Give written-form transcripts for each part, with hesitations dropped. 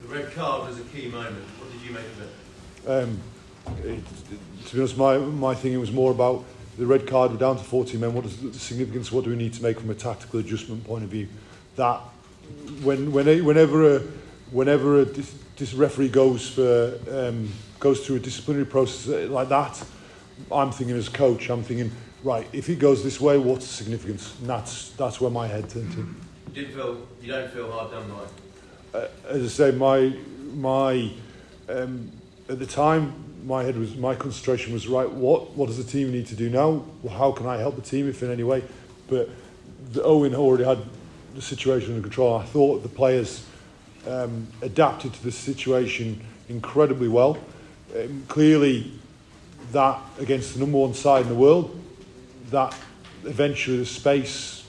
red card was a key moment. What did you make of it? To be honest, my thing, it was more about the red card. We're down to 14 men. What is the significance? What do we need to make from a tactical adjustment point of view? That whenever this referee goes through a disciplinary process like that, I'm thinking as coach, I'm thinking, right, if it goes this way, what's the significance? And that's where my head turned to. You don't feel hard done by? As I say, my at the time, my concentration was right. What does the team need to do now? Well, how can I help the team, if in any way? But Owen already had the situation under control. I thought the players adapted to the situation incredibly well. Clearly, that against the number one side in the world, that eventually the space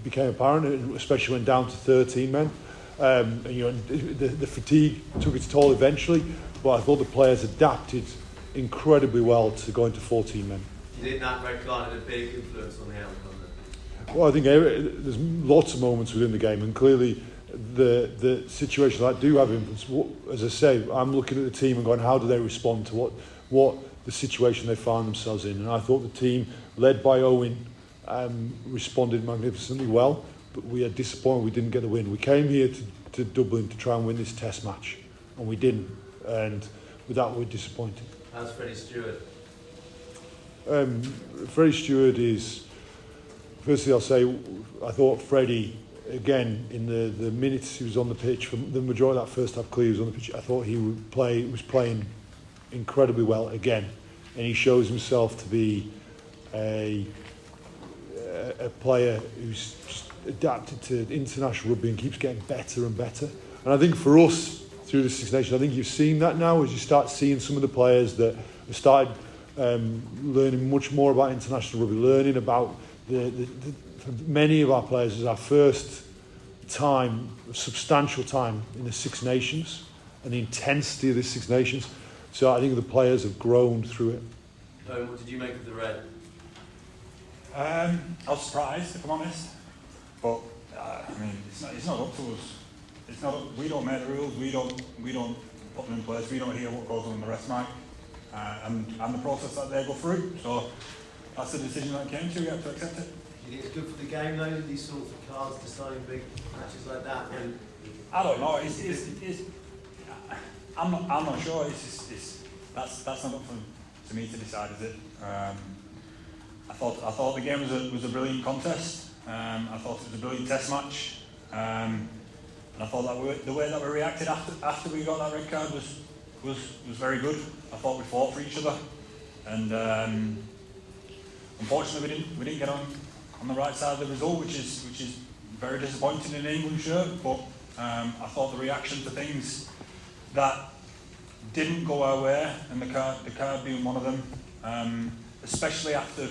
became apparent, especially when down to 13 men. And, the fatigue took its toll eventually, but I thought the players adapted incredibly well to going to 14 men. Do you think that red card had a big influence on the outcome then? Well, I think there's lots of moments within the game, and clearly the situations like that do have influence. As I say, I'm looking at the team and going, how do they respond to what the situation they found themselves in? And I thought the team, led by Owen, responded magnificently well, but we are disappointed we didn't get the win. We came here to Dublin to try and win this test match, and we didn't, and with that we're disappointed. How's Freddie Stewart? Freddie Stewart is, firstly I'll say, I thought Freddie, again, in the minutes he was on the pitch, for the majority of that first half clear he was on the pitch, I thought he was playing incredibly well again, and he shows himself to be a player who's just adapted to international rugby and keeps getting better and better. And I think for us, through the Six Nations, I think you've seen that now as you start seeing some of the players that have started learning much more about international rugby, learning about for many of our players is our first time, substantial time in the Six Nations and the intensity of the Six Nations. So I think the players have grown through it. What did you make of the red? I was surprised, if I'm honest, but it's not up to us. It's not. We don't make the rules. We don't put them in place. We don't hear what goes on in the rest mic, and the process that they go through. So that's the decision that came to. You have to accept it. Do you think it's good for the game though, these sorts of cards deciding big matches like that? I don't know. I'm not sure. That's not up to me to decide, is it? I thought the game was a brilliant contest. I thought it was a brilliant test match. And I thought that the way that we reacted after we got that red card was very good. I thought we fought for each other, and unfortunately we didn't get on the right side of the result, which is very disappointing in an England shirt. But I thought the reaction to things that didn't go our way, and the card being one of them, especially after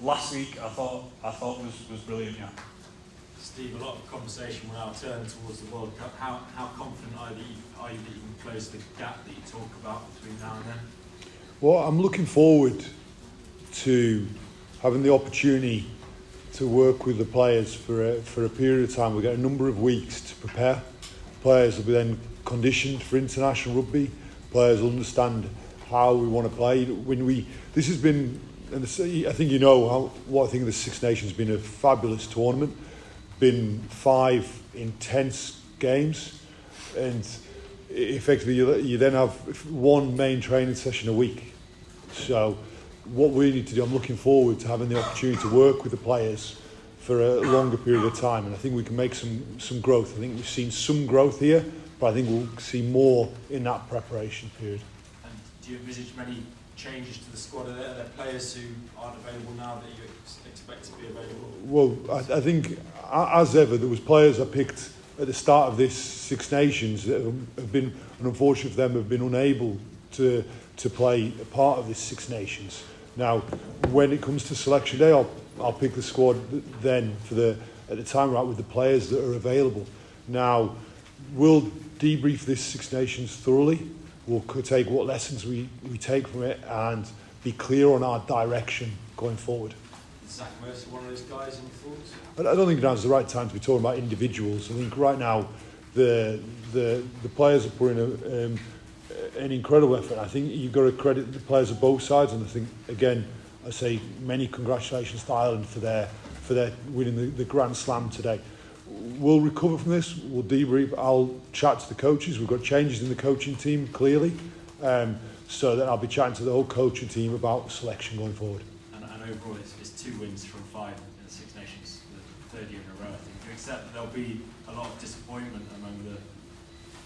last week, I thought was brilliant. Yeah. Steve, a lot of conversation will now turn towards the World Cup. How confident are you that you can close the gap that you talk about between now and then? Well, I'm looking forward to having the opportunity to work with the players for a period of time. We get a number of weeks to prepare. Players will be then conditioned for international rugby. Players will understand how we want to play. This has been, and I think you know what I think of the Six Nations, been a fabulous tournament. Been 5 intense games, and effectively you then have one main training session a week. So what we need to do, I'm looking forward to having the opportunity to work with the players for a longer period of time, and I think we can make some growth. I think we've seen some growth here, but I think we'll see more in that preparation period. And do you envisage many changes to the squad? Are there players who aren't available now that you expect to be available? Well, I think, as ever, there was players I picked at the start of this Six Nations that have been, and unfortunately for them, have been unable to play a part of this Six Nations. Now, when it comes to selection day, I'll pick the squad then at the time right with the players that are available. Now, we'll debrief this Six Nations thoroughly. We'll take what lessons we take from it and be clear on our direction going forward. Is Zach Mercer one of those guys in thoughts? I don't think now's the right time to be talking about individuals. I think right now the players are putting an incredible effort. I think you've got to credit the players of both sides, and I think again I say many congratulations to Ireland for their winning the Grand Slam today. We'll recover from this. We'll debrief. I'll chat to the coaches. We've got changes in the coaching team clearly, so that I'll be chatting to the whole coaching team about selection going forward. And overall, it's 2 wins from 5 in the Six Nations, the 3rd year in a row. I think you accept that there'll be a lot of disappointment among the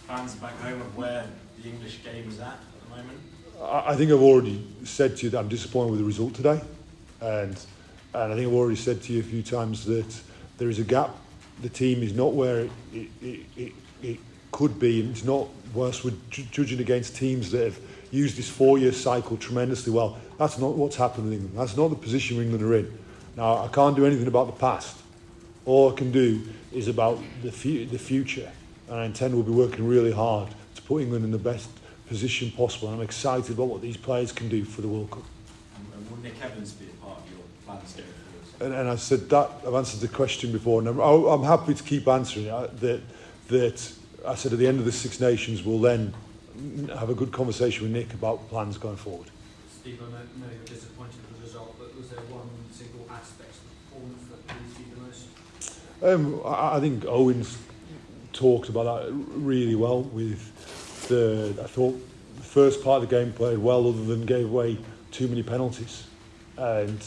fans back home of where the English game is at the moment. I think I've already said to you that I'm disappointed with the result today, and I think I've already said to you a few times that there is a gap. The team is not where it could be, and it's not worse. We're judging against teams that have used this 4-year cycle tremendously well. That's not what's happened in England. That's not the position England are in. Now, I can't do anything about the past. All I can do is about the future, and I intend we'll be working really hard to put England in the best position possible, and I'm excited about what these players can do for the World Cup. And will Nick Evans be a part of your plans going forward? And I said that, I've answered the question before, and I'm happy to keep answering it. That I said at the end of the Six Nations, we'll then have a good conversation with Nick about plans going forward. Steve, I know you're disappointed with the result, but was there one single aspect of the performance that pleased you the most? I think Owen's talked about that really well. I thought the first part of the game played well, other than gave away too many penalties, and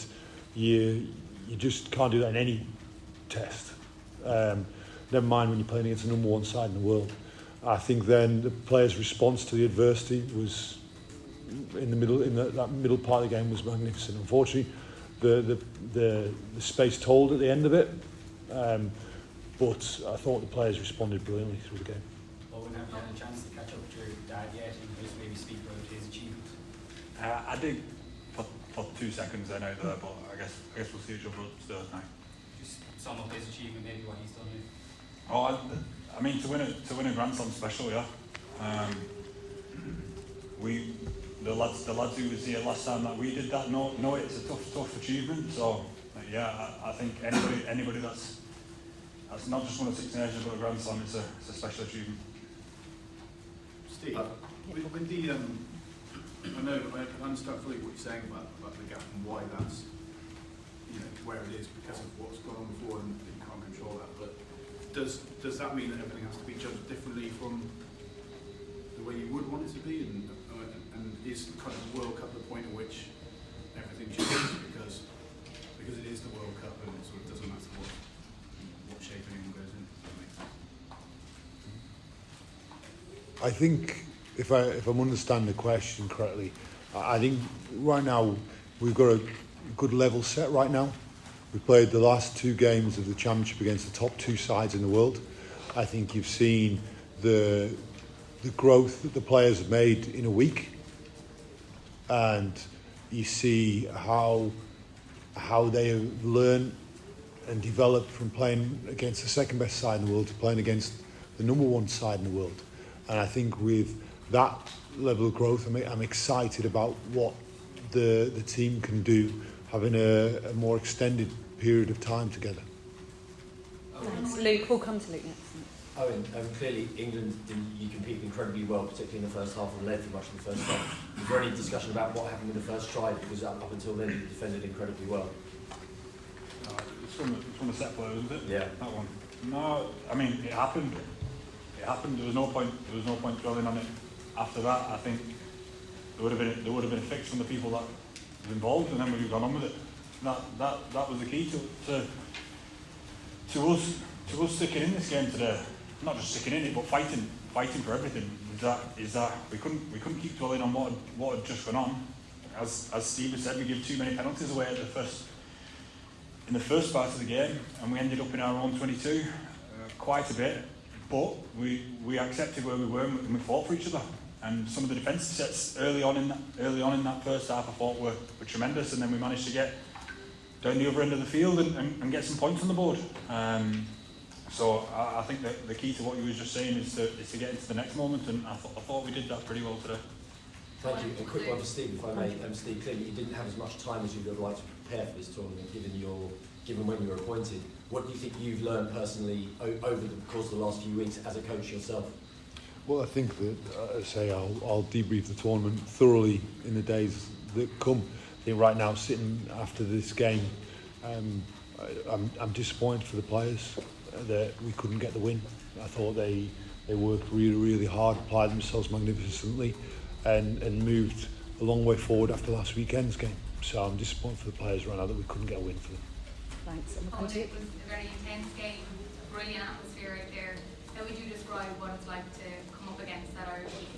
you just can't do that in any test. Never mind when you're playing against the number 1 side in the world. I think then the players' response to the adversity was in the middle. That middle part of the game was magnificent. Unfortunately, the space told at the end of it, but I thought the players responded brilliantly through the game. Owen, have you had a chance to catch up with your dad yet and just maybe speak about his achievements? I did for 2 seconds then out there, but I guess we'll see each other upstairs now. Just sum up his achievement, maybe what he's done here. Oh, I mean, to win a Grand Slam special, yeah. The lads who was here last time that we did that know it's a tough achievement. So yeah, I think anybody that's not just won a Six Nations but a Grand Slam, it's a special achievement. Steve, with the I understand fully what you're saying about the gap and why that's where it is because of what's gone on before and you can't control that. But does that mean that everything has to be judged differently from the way you would want it to be? And is kind of the World Cup the point at which everything changes because it is the World Cup and it sort of doesn't matter what shape anyone goes in? Does that make sense? I think if I'm understanding the question correctly, I think right now we've got a good level set right now. We played the last 2 games of the championship against the top 2 sides in the world. I think you've seen the growth that the players have made in a week, and you see how they have learned and developed from playing against the second best side in the world to playing against the number 1 side in the world. And I think with that level of growth, I'm excited about what the team can do, having a more extended period of time together. Thanks, Luke. We'll come to Luke next. Owen, clearly England, you competed incredibly well, particularly in the first half and led for much of the first half. Was there any discussion about what happened with the first try? Because up until then you defended incredibly well. It's from the set play, isn't it? Yeah. That one. No, I mean it happened. There was no point dwelling on it. After that, I think there would have been a fix from the people that were involved, and then we'd have gone on with it. That was the key to us sticking in this game today. Not just sticking in it, but fighting for everything. Is that we couldn't keep dwelling on what had just gone on. As Steve has said, we gave too many penalties away in the first part of the game, and we ended up in our own 22 quite a bit. But we accepted where we were and we fought for each other. And some of the defensive sets early on in that first half I thought were tremendous, and then we managed to get down the other end of the field and get some points on the board. So I think that the key to what you were just saying is to get into the next moment, and I thought we did that pretty well today. Thank you. A quick one for Steve, if I may. Steve, clearly you didn't have as much time as you'd have liked to prepare for this tournament, given when you were appointed. What do you think you've learned personally over the course of the last few weeks as a coach yourself? Well, I think that, I'll debrief the tournament thoroughly in the days that come. I think right now, sitting after this game, I'm disappointed for the players that we couldn't get the win. I thought they worked really, really hard, applied themselves magnificently, and moved a long way forward after last weekend's game. So I'm disappointed for the players right now that we couldn't get a win for them. Thanks. It was a very intense game, a brilliant atmosphere out there. How would you describe what it's like to come up against that Irish team?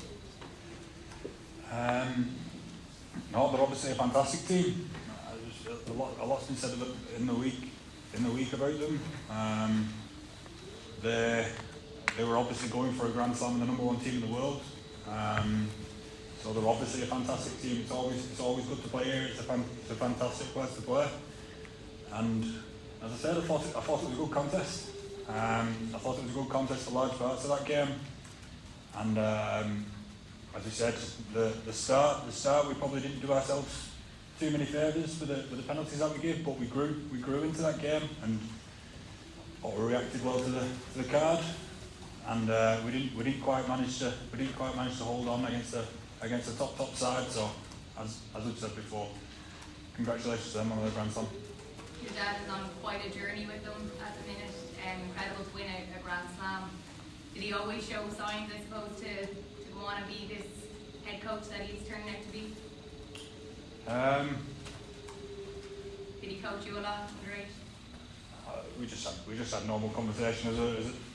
No, they're obviously a fantastic team. A lot's been said in the week about them. They were obviously going for a Grand Slam and the number 1 team in the world. So they're obviously a fantastic team. It's always good to play here. It's a fantastic place to play. And as I said, I thought it was a good contest. I thought it was a good contest for large parts of that game. And as we said, the start we probably didn't do ourselves too many favours with the penalties that we gave, but we grew into that game and we reacted well to the card, and we didn't quite manage to hold on against the top side. So as we've said before, congratulations to them on the Grand Slam. Your dad is on quite a journey with them at the minute. Incredible to win a Grand Slam. Did he always show signs, I suppose, to go on and be this head coach that he's turning out to be? Did he coach you a lot underage? We just had normal conversation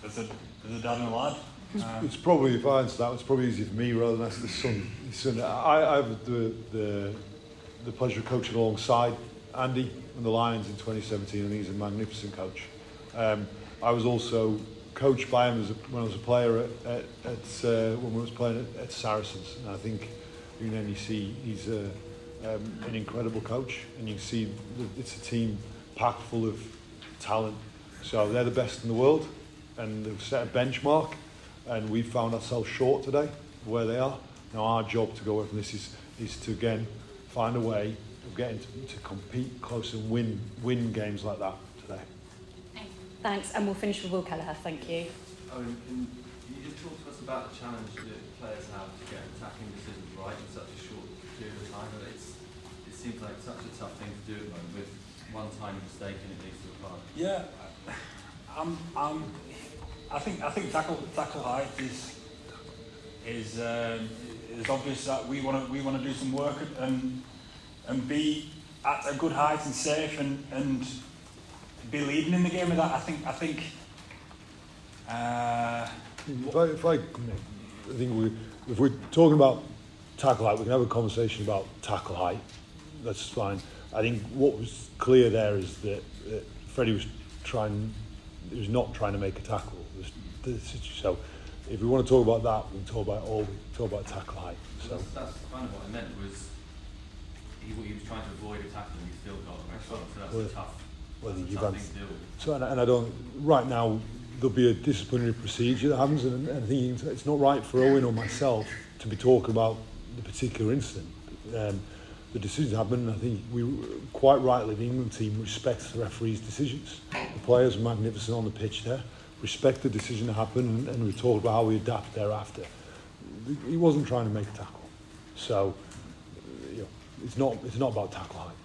as a dad and a lad. It's probably, if I answer that, it's probably easier for me rather than ask the son. I have the pleasure of coaching alongside Andy and the Lions in 2017, and he's a magnificent coach. I was also coached by him when I was a player when we was playing at Saracens, and I think you see he's an incredible coach, and you can see it's a team packed full of talent. So they're the best in the world, and they've set a benchmark, and we found ourselves short today where they are. Now our job to go away from this is to again find a way of getting to compete close and win games like that today. Thanks, and we'll finish with Will Kelleher. Thank you. Owen, can you just talk to us about the challenge that players have to get attacking decisions right in such a short period of time? It seems like such a tough thing to do at the moment, with one tiny mistake and it leads to a card. Yeah, I think tackle height is obvious that we want to do some work and be at a good height and safe and be leading in the game with that. I think if we're talking about tackle height, we can have a conversation about tackle height. That's fine. I think what was clear there is that Freddie was not trying to make a tackle. So if we want to talk about that, we can talk about tackle height. So that's kind of what I meant, was he was trying to avoid a tackle and he still got the next one. So that's a tough thing to deal with. So and I don't, right now there'll be a disciplinary procedure that happens, and I think it's not right for Owen or myself to be talking about the particular incident. The decisions happen, and I think we quite rightly, the England team respects the referee's decisions. The players are magnificent on the pitch there, respect the decision that happened, and we talked about how we adapt thereafter. He wasn't trying to make a tackle, so it's not about tackle height.